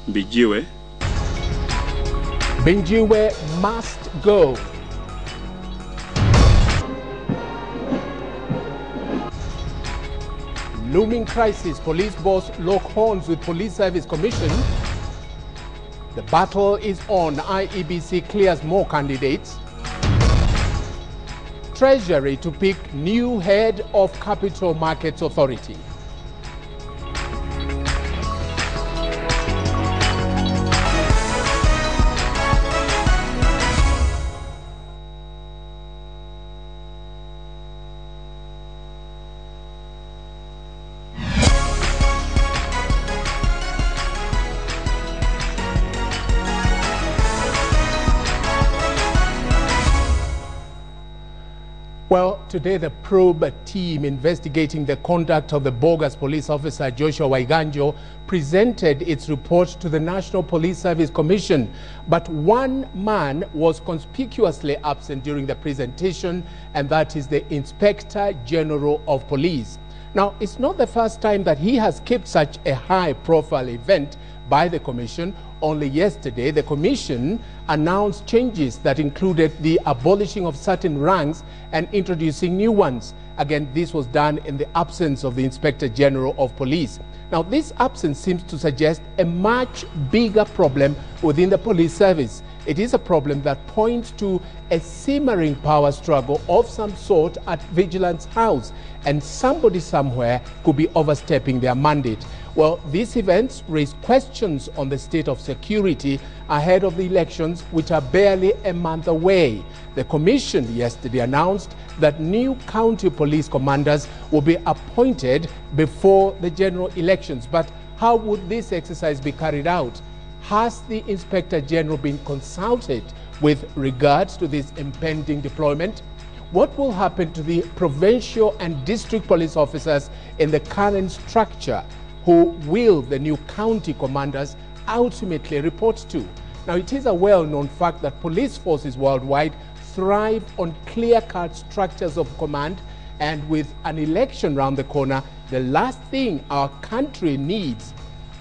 Mbijiwe. Mbijiwe must go. Looming crisis, police boss lock horns with police service commission. The battle is on. IEBC clears more candidates. Treasury to pick new head of Capital Markets Authority. Well, today the probe team investigating the conduct of the bogus police officer Joshua Waiganjo presented its report to the National Police Service Commission. But one man was conspicuously absent during the presentation, and that is the Inspector General of Police. Now, it's not the first time that he has kept such a high-profile event by the Commission. Only yesterday, the Commission announced changes that included the abolishing of certain ranks and introducing new ones. Again, this was done in the absence of the Inspector General of Police. Now, this absence seems to suggest a much bigger problem within the police service. It is a problem that points to a simmering power struggle of some sort at Vigilance House, and somebody somewhere could be overstepping their mandate. Well, these events raise questions on the state of security ahead of the elections, which are barely a month away. The Commission yesterday announced that new county police commanders will be appointed before the general elections. But how would this exercise be carried out? Has the Inspector General been consulted with regards to this impending deployment? What will happen to the provincial and district police officers in the current structure? Who will the new county commanders ultimately report to? Now, it is a well-known fact that police forces worldwide thrive on clear-cut structures of command, and with an election round the corner, the last thing our country needs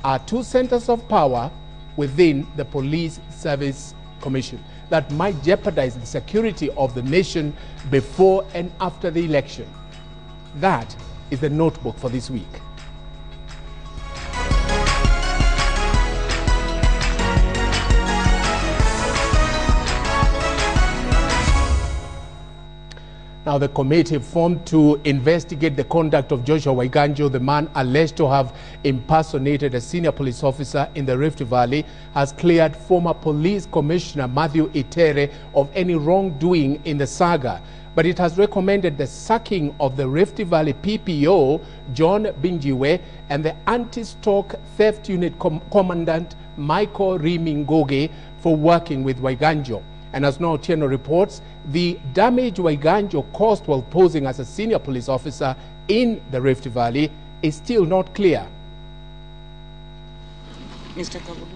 are two centers of power within the Police Service Commission that might jeopardize the security of the nation before and after the election. That is the notebook for this week. Now, the committee formed to investigate the conduct of Joshua Waiganjo, the man alleged to have impersonated a senior police officer in the Rift Valley, has cleared former Police Commissioner Matthew Itere of any wrongdoing in the saga. But it has recommended the sacking of the Rift Valley PPO, John Mbijiwe, and the Anti-Stock Theft Unit Commandant Michael Rimingoge for working with Waiganjo. And as now Otieno reports, the damage Waiganjo caused while posing as a senior police officer in the Rift Valley is still not clear.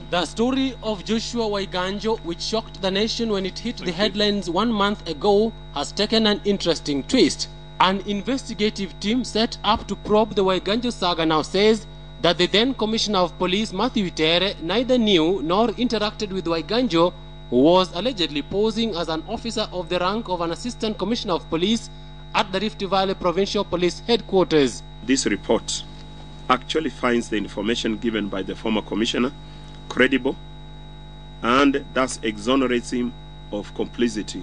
The story of Joshua Waiganjo, which shocked the nation when it hit the headlines 1 month ago, has taken an interesting twist. An investigative team set up to probe the Waiganjo saga now says that the then Commissioner of Police Matthew Itere neither knew nor interacted with Waiganjo, who was allegedly posing as an officer of the rank of an Assistant Commissioner of Police at the Rift Valley Provincial Police Headquarters. This report actually finds the information given by the former commissioner credible and thus exonerates him of complicity.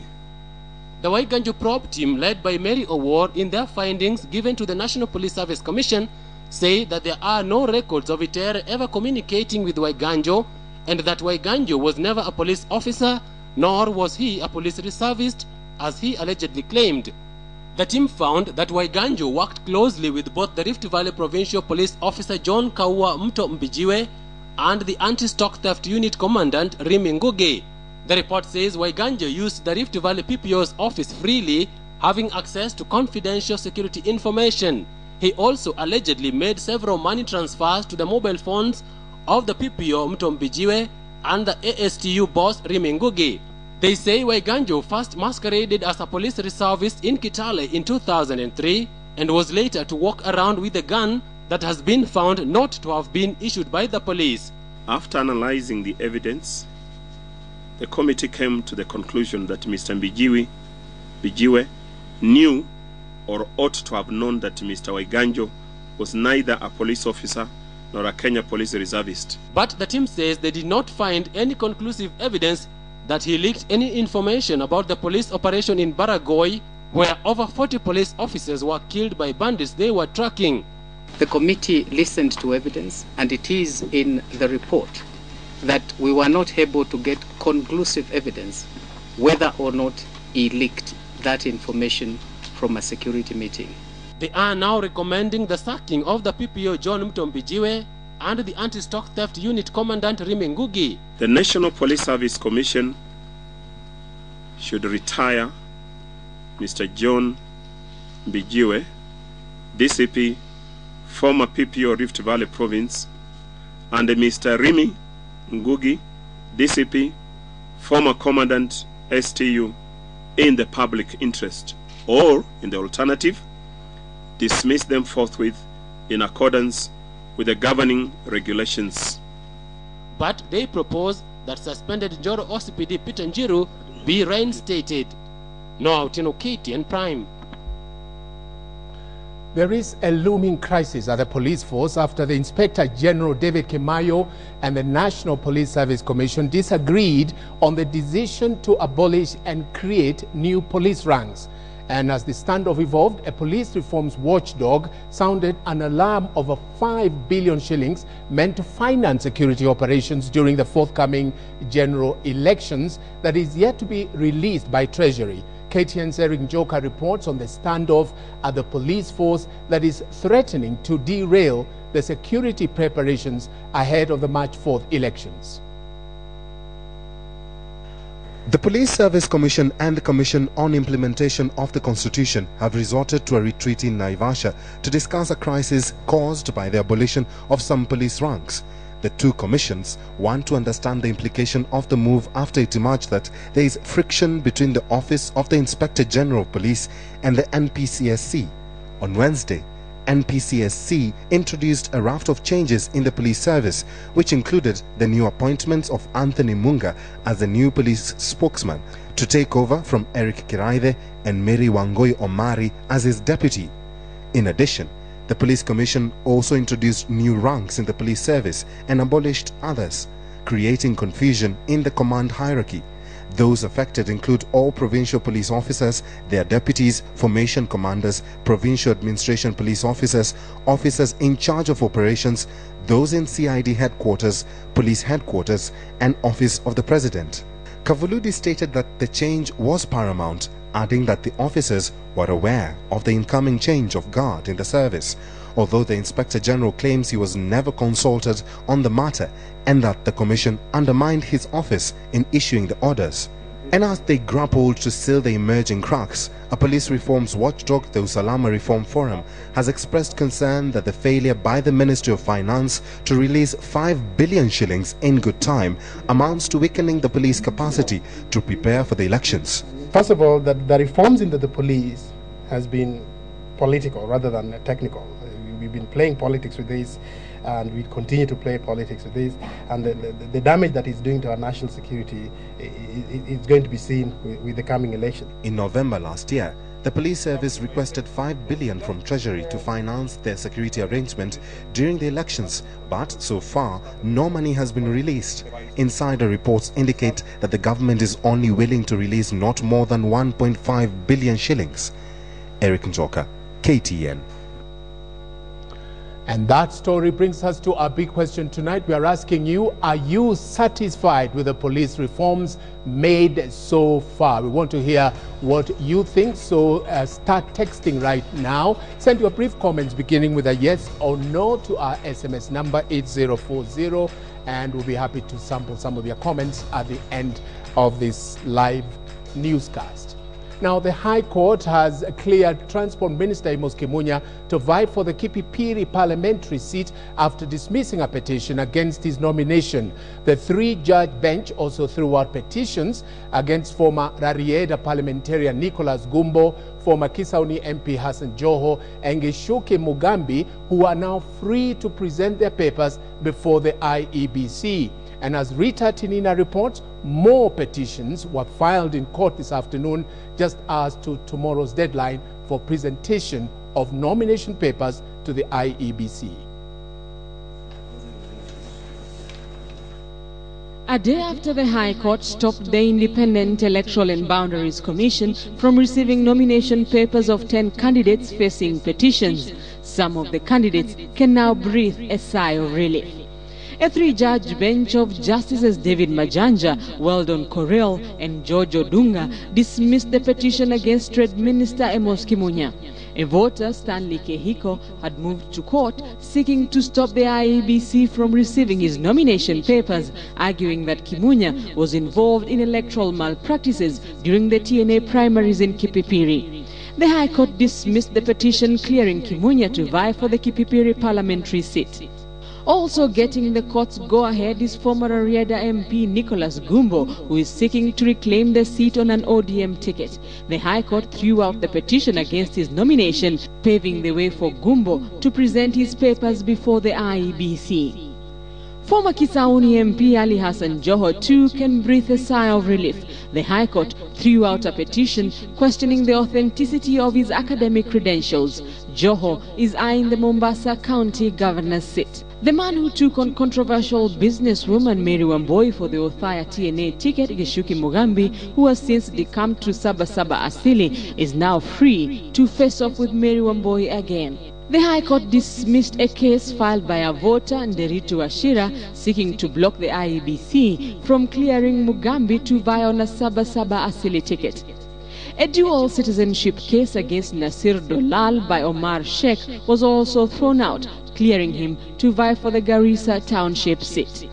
The Waiganjo probe team, led by Mary O'Ward, in their findings given to the National Police Service Commission, say that there are no records of Itere ever communicating with Waiganjo, and that Waiganjo was never a police officer, nor was he a police reservist, as he allegedly claimed. The team found that Waiganjo worked closely with both the Rift Valley Provincial Police Officer John Kaua Mbijiwe and the Anti-Stock Theft Unit Commandant Rimingoge. The report says Waiganjo used the Rift Valley PPO's office freely, having access to confidential security information. He also allegedly made several money transfers to the mobile phones of the PPO Mbijiwe and the ASTU boss Rimingoge. They say Waiganjo first masqueraded as a police reservist in Kitale in 2003 and was later to walk around with a gun that has been found not to have been issued by the police. After analyzing the evidence, the committee came to the conclusion that Mr. Bijiwe knew or ought to have known that Mr. Waiganjo was neither a police officer nor a Kenya police reservist. But the team says they did not find any conclusive evidence that he leaked any information about the police operation in Baragoi, where over 40 police officers were killed by bandits they were tracking. The committee listened to evidence, and it is in the report that we were not able to get conclusive evidence whether or not he leaked that information from a security meeting. They are now recommending the sacking of the PPO John Mtombijiwe and the Anti-Stock Theft Unit Commandant Rimi Ngugi. The National Police Service Commission should retire Mr. John Bijiwe, DCP, former PPO Rift Valley Province, and Mr. Rimi Ngugi, DCP, former Commandant STU, in the public interest, or, in the alternative, dismiss them forthwith in accordance with the governing regulations. But they propose that suspended Njoro OCPD Peter Njiru be reinstated. Now, Tino KTN Prime. There is a looming crisis at the police force after the Inspector General David Kimayo and the National Police Service Commission disagreed on the decision to abolish and create new police ranks. And as the standoff evolved, a police reforms watchdog sounded an alarm over 5 billion shillings meant to finance security operations during the forthcoming general elections that is yet to be released by Treasury. KTN's Eric Njoroge reports on the standoff at the police force that is threatening to derail the security preparations ahead of the March 4th elections. The Police Service Commission and the Commission on Implementation of the Constitution have resorted to a retreat in Naivasha to discuss a crisis caused by the abolition of some police ranks. The two commissions want to understand the implication of the move after it emerged that there is friction between the Office of the Inspector General of Police and the NPCSC. On Wednesday, NPCSC introduced a raft of changes in the police service, which included the new appointments of Anthony Munga as the new police spokesman to take over from Eric Kiraithe and Mary Wangoi Omari as his deputy. In addition, the Police Commission also introduced new ranks in the police service and abolished others, creating confusion in the command hierarchy. Those affected include all provincial police officers, their deputies, formation commanders, provincial administration police officers, officers in charge of operations, those in CID headquarters, police headquarters, and office of the president. Kavuludi stated that the change was paramount, adding that the officers were aware of the incoming change of guard in the service, although the Inspector General claims he was never consulted on the matter and that the Commission undermined his office in issuing the orders. And as they grappled to seal the emerging cracks, a police reforms watchdog, the Usalama Reform Forum, has expressed concern that the failure by the Ministry of Finance to release 5 billion shillings in good time amounts to weakening the police capacity to prepare for the elections. First of all, the reforms into the police has been political rather than technical. We've been playing politics with this, and we continue to play politics with this, and the damage that it's doing to our national security is going to be seen with the coming election. In November last year, the police service requested 5 billion from Treasury to finance their security arrangement during the elections, but so far no money has been released. Insider reports indicate that the government is only willing to release not more than 1.5 billion shillings. Eric Njoroge, KTN. And that story brings us to our big question tonight. We are asking you, are you satisfied with the police reforms made so far? We want to hear what you think, so start texting right now. Send your brief comments beginning with a yes or no to our SMS number 8040, and we'll be happy to sample some of your comments at the end of this live newscast. Now, the High Court has cleared Transport Minister Amos Kimunya to vie for the Kipipiri parliamentary seat after dismissing a petition against his nomination. The three-judge bench also threw out petitions against former Rarieda parliamentarian Nicholas Gumbo, former Kisauni MP Hassan Joho, and Gishuki Mugambi, who are now free to present their papers before the IEBC. And as Rita Tinina reports, more petitions were filed in court this afternoon, just as to tomorrow's deadline for presentation of nomination papers to the IEBC. A day after the High Court stopped the Independent Electoral and Boundaries Commission from receiving nomination papers of 10 candidates facing petitions, some of the candidates can now breathe a sigh of relief. A three-judge bench of Justices David Majanja, Weldon Correll, and George Odunga dismissed the petition against Trade Minister Amos Kimunya. A voter, Stanley Kehiko, had moved to court seeking to stop the IEBC from receiving his nomination papers, arguing that Kimunya was involved in electoral malpractices during the TNA primaries in Kipipiri. The High Court dismissed the petition, clearing Kimunya to vie for the Kipipiri parliamentary seat. Also getting the court's go-ahead is former Rarieda MP Nicholas Gumbo, who is seeking to reclaim the seat on an ODM ticket. The High Court threw out the petition against his nomination, paving the way for Gumbo to present his papers before the IEBC. Former Kisauni MP Ali Hassan Joho too can breathe a sigh of relief. The High Court threw out a petition questioning the authenticity of his academic credentials. Joho is eyeing the Mombasa County Governor's seat. The man who took on controversial businesswoman Mary Wamboi for the Othaya TNA ticket, Gishuki Mugambi, who has since decamped to Sabasaba Asili, is now free to face off with Mary Wamboi again. The High Court dismissed a case filed by a voter, Nderitu Ashira, seeking to block the IEBC from clearing Mugambi to vie on a Sabasaba Asili ticket. A dual citizenship case against Nasir Dolal by Omar Sheikh was also thrown out, clearing him to vie for the Garissa Township seat.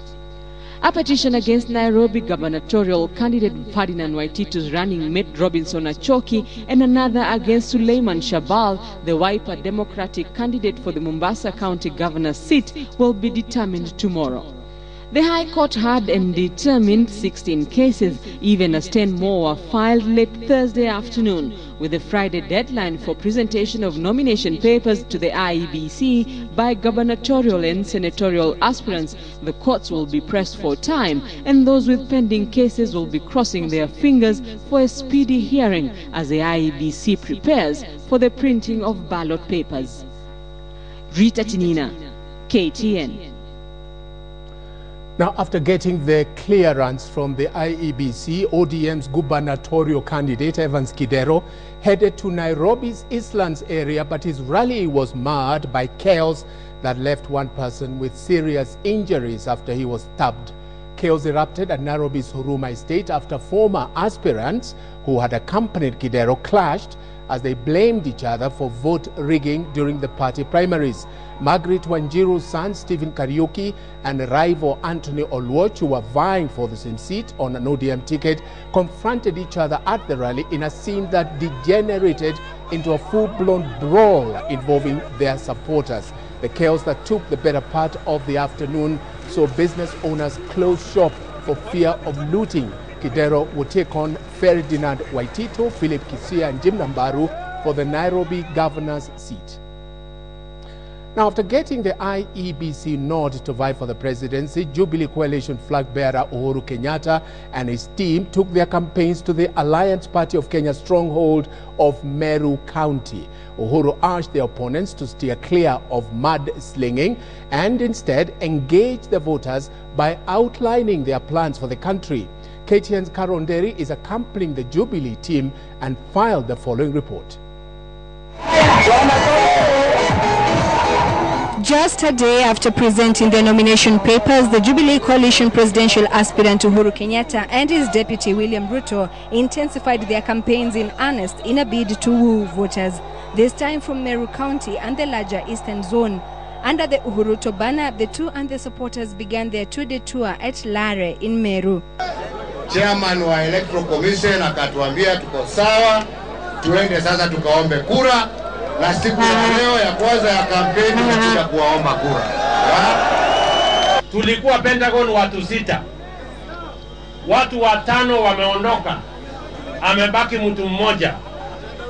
A petition against Nairobi gubernatorial candidate Ferdinand Waititu's running mate Robinson Achoki and another against Suleiman Shabal, the Wiper Democratic candidate for the Mombasa County Governor's seat, will be determined tomorrow. The High Court had and determined 16 cases, even as 10 more were filed late Thursday afternoon. With the Friday deadline for presentation of nomination papers to the IEBC by gubernatorial and senatorial aspirants, the courts will be pressed for time, and those with pending cases will be crossing their fingers for a speedy hearing as the IEBC prepares for the printing of ballot papers. Rita Tinina, KTN. Now, after getting the clearance from the IEBC, ODM's gubernatorial candidate, Evans Kidero, headed to Nairobi's Eastlands area, but his rally was marred by chaos that left one person with serious injuries after he was stabbed. Chaos erupted at Nairobi's Huruma estate after former aspirants who had accompanied Kidero clashed as they blamed each other for vote rigging during the party primaries. Margaret Wanjiru's son, Stephen Kariuki, and rival Anthony Oluoch, who were vying for the same seat on an ODM ticket, confronted each other at the rally in a scene that degenerated into a full-blown brawl involving their supporters. The chaos that took the better part of the afternoon saw business owners close shop for fear of looting. Kidero would take on Ferdinand Waititu, Philip Kisia, and Jim Nambaru for the Nairobi governor's seat. Now, after getting the IEBC nod to vie for the presidency, Jubilee Coalition flag bearer Uhuru Kenyatta and his team took their campaigns to the Alliance Party of Kenya's stronghold of Meru County. Uhuru urged their opponents to steer clear of mudslinging and instead engage the voters by outlining their plans for the country. KTN's Carol Nderi is accompanying the Jubilee team and filed the following report. Just a day after presenting their nomination papers, the Jubilee Coalition presidential aspirant Uhuru Kenyatta and his deputy William Ruto intensified their campaigns in earnest in a bid to woo voters, this time from Meru County and the larger Eastern Zone. Under the Uhuru banner, the two and their supporters began their two-day tour at Lare in Meru. Chairman wa Electoral Commission akatuambia tuko sawa, tuende sasa tukaombe kura, na siku ya leo ya kwanza ya kampeni tunakuja kuwaomba kura. Tulikuwa Pentagon watu 6. Watu 5 wameondoka. Amebaki mtu mmoja.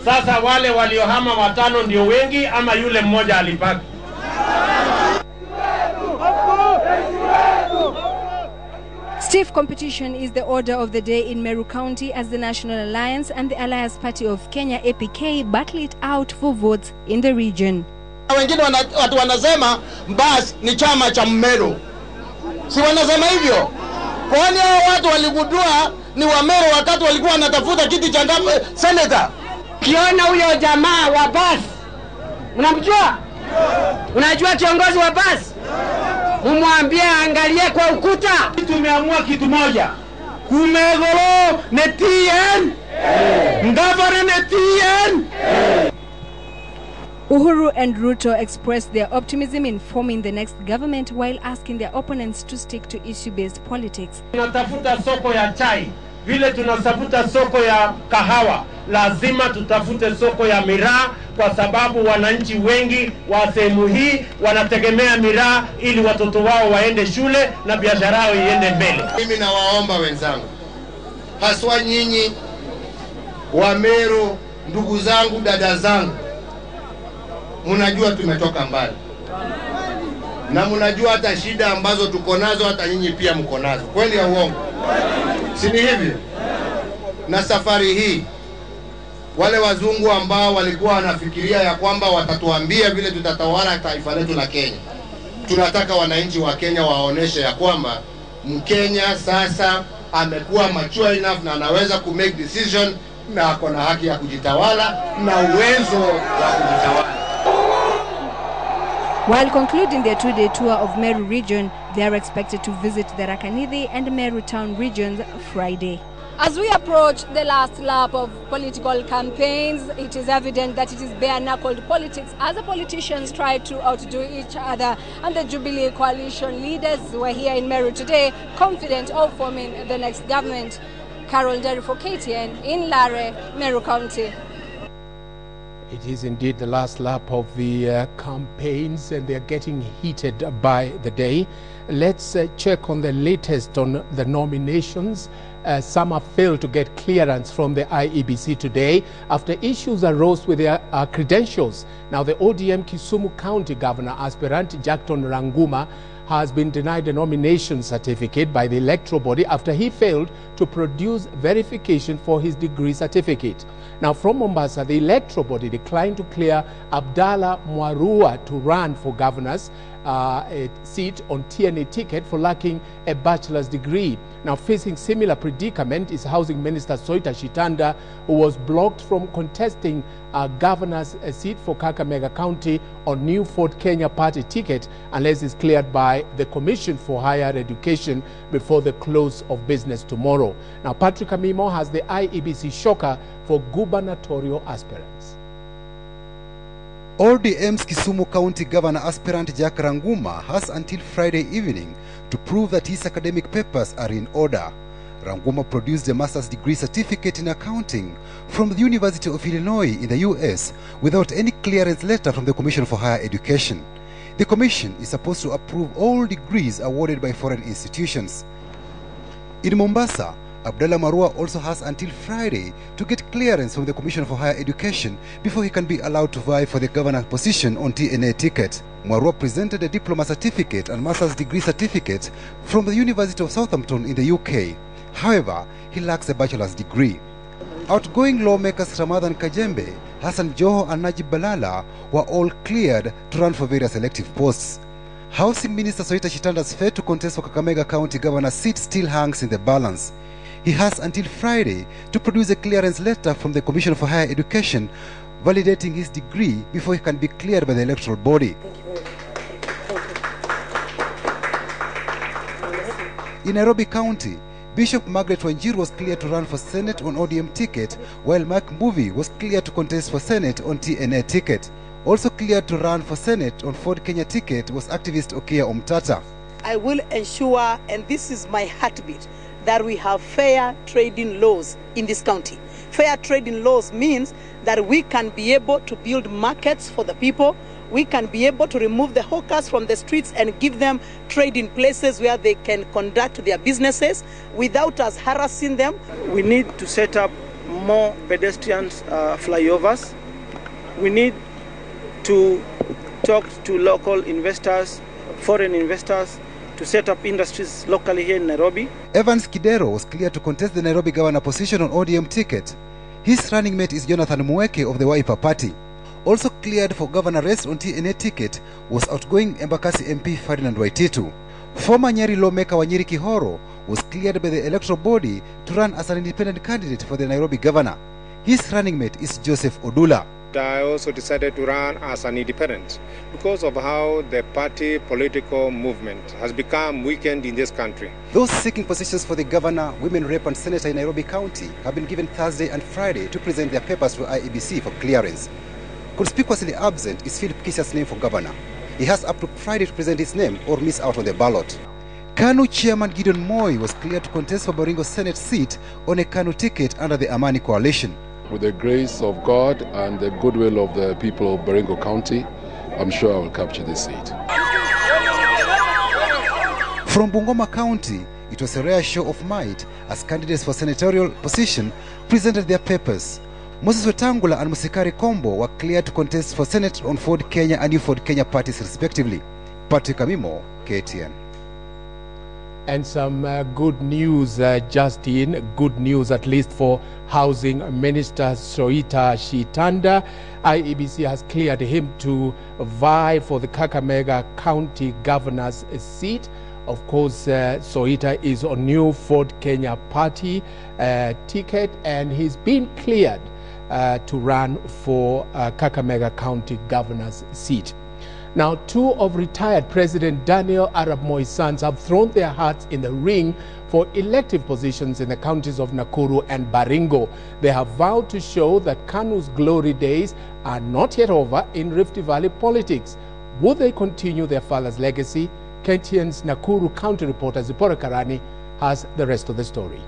Sasa wale waliohama 5 ndio wengi ama yule mmoja alibaki? Stiff competition is the order of the day in Meru County as the National Alliance and the Alliance Party of Kenya APK battle it out for votes in the region. Wengine watu wanasema basi ni chama cha Meru. Si wanasema hivyo? Kwani hao watu waligundua ni wa Meru wakati walikuwa wanatafuta kiti cha senator? Kiona huyo jamaa wa basi, unamjua? Unajua kiongozi wa basi? Umwambie angalie kwa ukuta. Tumeamua kitu moja. Kumegolo netien. Ngavare netien. Uhuru and Ruto expressed their optimism in forming the next government while asking their opponents to stick to issue-based politics. Tunatafuta soko ya chai, vile tunatafuta soko ya kahawa, lazima tutafute soko ya miraa kwa sababu wananchi wengi wa sehemu hii wanategemea miraa ili watoto wao waende shule na biashara yao iende mbele. Mimi nawaomba wenzangu, haswa nyinyi wa Meru, ndugu zangu, dada zangu, mnajua tumetoka mbali. Na mnajua hata shida ambazo tuko nazo hata nyinyi pia mko nazo. Kweli au uongo? Si ni hivyo? Na safari hii wale wazungu ambao walikuwa wanafikiria ya kwamba watatuambia vile tutatawala taifa letu la Kenya, tunataka wananchi wa Kenya waoneshe ya kwamba Mkenya sasa amekuwa mature enough na anaweza ku make decision na ako na haki ya kujitawala na uwezo wa kujitawala. While concluding their 2-day tour of Meru region, they are expected to visit the Rakanithi and Meru town regions Friday. As we approach the last lap of political campaigns, it is evident that it is bare-knuckled politics as the politicians try to outdo each other. And the Jubilee coalition leaders were here in Meru today, confident of forming the next government. Carol Derry for KTN in Lare, Meru County. It is indeed the last lap of the campaigns, and they're getting heated by the day. Let's check on the latest on the nominations. Some have failed to get clearance from the IEBC today after issues arose with their credentials. Now, the ODM Kisumu County Governor aspirant Jackton Ranguma has been denied a nomination certificate by the electoral body after he failed to produce verification for his degree certificate. Now, from Mombasa, the electoral body declined to clear Abdallah Mwarua to run for governor's seat on TNA ticket for lacking a bachelor's degree. Now, facing similar predicament is Housing Minister Soita Shitanda, who was blocked from contesting a governor's seat for Kakamega County on New Fort Kenya party ticket unless it's cleared by the Commission for Higher Education before the close of business tomorrow. Now, Patrick Amimo has the IEBC shocker for gubernatorial aspirants. ODM's Kisumu County Governor aspirant Jack Ranguma has until Friday evening to prove that his academic papers are in order. Ranguma produced a master's degree certificate in accounting from the University of Illinois in the US without any clearance letter from the Commission for Higher Education. The Commission is supposed to approve all degrees awarded by foreign institutions. In Mombasa, Abdallah Marua also has until Friday to get clearance from the Commission for Higher Education before he can be allowed to vie for the governor position on TNA ticket. Marua presented a diploma certificate and master's degree certificate from the University of Southampton in the UK. However, he lacks a bachelor's degree. Outgoing lawmakers Ramadhan Kajembe, Hassan Joho and Najib Balala were all cleared to run for various elective posts. Housing Minister Soita Shitanda's fate to contest for Kakamega County Governor's seat still hangs in the balance. He has until Friday to produce a clearance letter from the Commission for Higher Education validating his degree before he can be cleared by the electoral body. In Nairobi County, Bishop Margaret Wanjo was cleared to run for Senate on ODM ticket, while Mike Mbuvi was cleared to contest for Senate on TNA ticket. Also cleared to run for Senate on Ford Kenya ticket was activist Okia Omtata. I will ensure, and this is my heartbeat, that we have fair trading laws in this county. fair trading laws means that we can be able to build markets for the people. We can be able to remove the hawkers from the streets and give them trading places where they can conduct their businesses without us harassing them. We need to set up more pedestrian flyovers. We need to talk to local investors, foreign investors, to set up industries locally here in Nairobi. Evans Kidero was cleared to contest the Nairobi governor position on ODM ticket. His running mate is Jonathan Muweke of the Wiper Party. Also cleared for governor race on TNA ticket was outgoing Embakasi MP Ferdinand Waititu. Former Nyeri lawmaker Wanyiri Kihoro was cleared by the electoral body to run as an independent candidate for the Nairobi governor. His running mate is Joseph Odula. I also decided to run as an independent because of how the party political movement has become weakened in this country. Those seeking positions for the governor, women rep and senator in Nairobi County have been given Thursday and Friday to present their papers to IEBC for clearance. Conspicuously absent is Philip Kisha's name for governor. He has up to Friday to present his name or miss out on the ballot. KANU chairman Gideon Moi was cleared to contest for Baringo Senate seat on a KANU ticket under the Amani coalition. With the grace of God and the goodwill of the people of Baringo County, I'm sure I will capture this seat. From Bungoma County, it was a rare show of might as candidates for senatorial position presented their papers. Moses Wetangula and Musikari Kombo were cleared to contest for Senate on Ford Kenya and New Ford Kenya parties respectively. Patrick Amimo, KTN. And some good news just in, good news at least for Housing Minister Soita Shitanda. IEBC has cleared him to vie for the Kakamega County Governor's seat. Of course, Soita is on New Ford Kenya party ticket, and he's been cleared to run for Kakamega County Governor's seat. Now, two of retired President Daniel Arap Moi's sons have thrown their hearts in the ring for elective positions in the counties of Nakuru and Baringo. They have vowed to show that KANU's glory days are not yet over in Rift Valley politics. Will they continue their father's legacy? KTN's Nakuru County reporter Zipporah Karani has the rest of the story.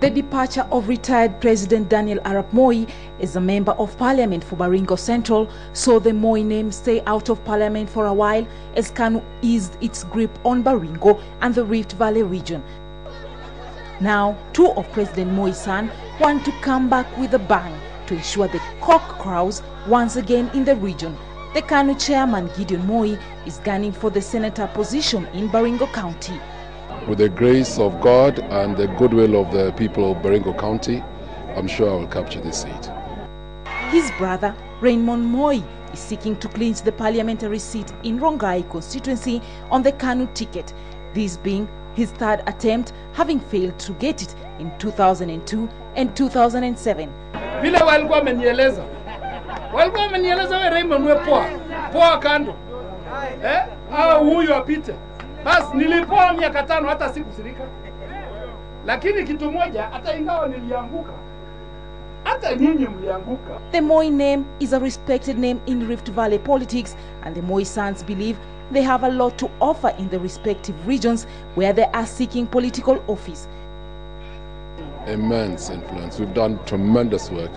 The departure of retired President Daniel Arap Moi as a member of parliament for Baringo Central saw the Moi name stay out of parliament for a while as KANU eased its grip on Baringo and the Rift Valley region. Now, two of President Moi's sons want to come back with a bang to ensure the cock crows once again in the region. The KANU chairman Gideon Moi is gunning for the senator position in Baringo County. With the grace of God and the goodwill of the people of Baringo County, I'm sure I will capture this seat. His brother, Raymond Moi, is seeking to clinch the parliamentary seat in Rongai constituency on the KANU ticket, this being his third attempt, having failed to get it in 2002 and 2007. Vile walikuwa wamenieleza we Raymond we poa kando, huyu apite. Bas nilipoa miaka 5 hata sikusirika. Lakini kitu moja, hata ingawa nilianguka, hata nyinyi mlianguka. The Moi name is a respected name in Rift Valley politics, and the Moi sons believe they have a lot to offer in the respective regions where they are seeking political office. Immense influence. We've done tremendous work,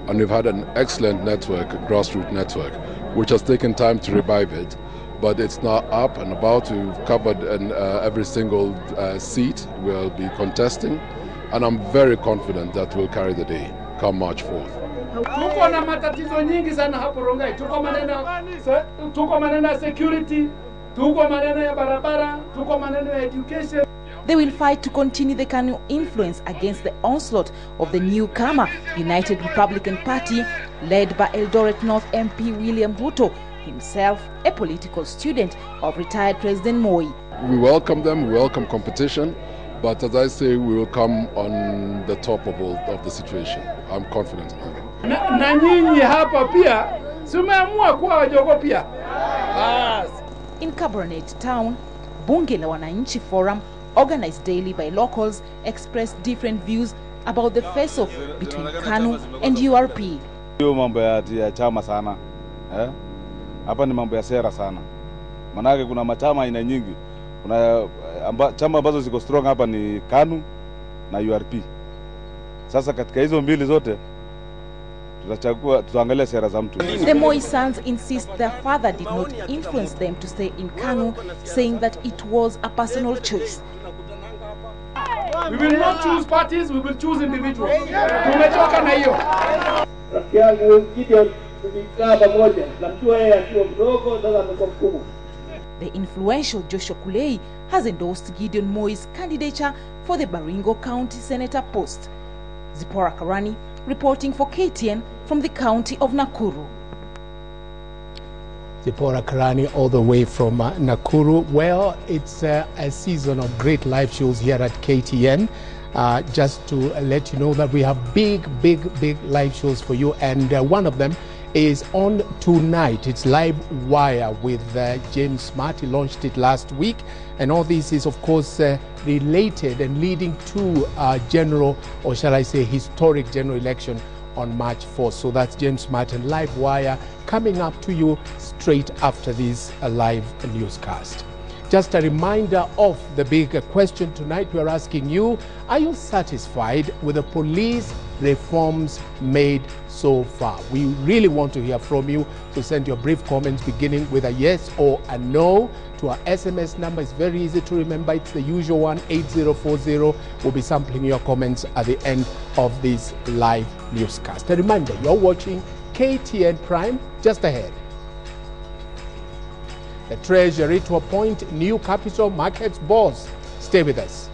and we've had an excellent network, grassroots network, which has taken time to revive it. But it's now up and about. We've covered every single seat we'll be contesting, and I'm very confident that we'll carry the day come March 4th. Tuko na matatizo nyingi sana hapo Rongai. Tuko maneno ya security, tuko maneno ya barabara, tuko maneno ya education. They will fight to continue the KANU influence against the onslaught of the newcomer United Republican Party led by Eldoret North MP William Ruto, himself a political student of retired President Moi. We welcome them, we welcome competition, but as I say, we will come on the top of the situation. I'm confident in that. Na nyinyi hapa pia, sumeamua kuwa wajogo pia. In Cabernet Town, Bunge la Wananchi Forum, organized daily by locals, expressed different views about the face-off between KANU and URP. Hiyo mambo ya chama sana. Hapa ni mambo ya sera sana. Manake kuna machama aina nyingi. Kuna chama ambazo ziko strong hapa ni KANU na URP. Sasa katika hizo mbili zote tutaangalia sera za mtu. The Moi sons insist their father did not influence them to stay in KANU, saying that it was a personal choice. We will not choose parties, we will choose individuals. Tumechoka na hiyo. Rafiki yangu Gideon tulikaa pamoja, namjua yeye akiwa mdogo, sasa amekuwa mkubwa. The influential Joshua Kulei has endorsed Gideon Moi's candidature for the Baringo County Senator post. Zipporah Karani reporting for KTN from the county of Nakuru. Zipporah Karani all the way from Nakuru. Well, it's a season of great live shows here at KTN. Just to let you know that we have big live shows for you, and one of them is on tonight. It's Live Wire with James Smart. He launched it last week, and all this is of course related and leading to general, or shall I say historic general election on March 4th. So that's James Smart and Live Wire coming up to you straight after this live newscast. Just a reminder of the big question tonight. We're asking you, are you satisfied with the police reforms made so far? We really want to hear from you, so send your brief comments beginning with a yes or a no to our SMS number. It's very easy to remember. It's the usual one, 8040. We'll be sampling your comments at the end of this live newscast. A reminder, you're watching KTN Prime. Just ahead, the Treasury to appoint new capital markets boss. Stay with us.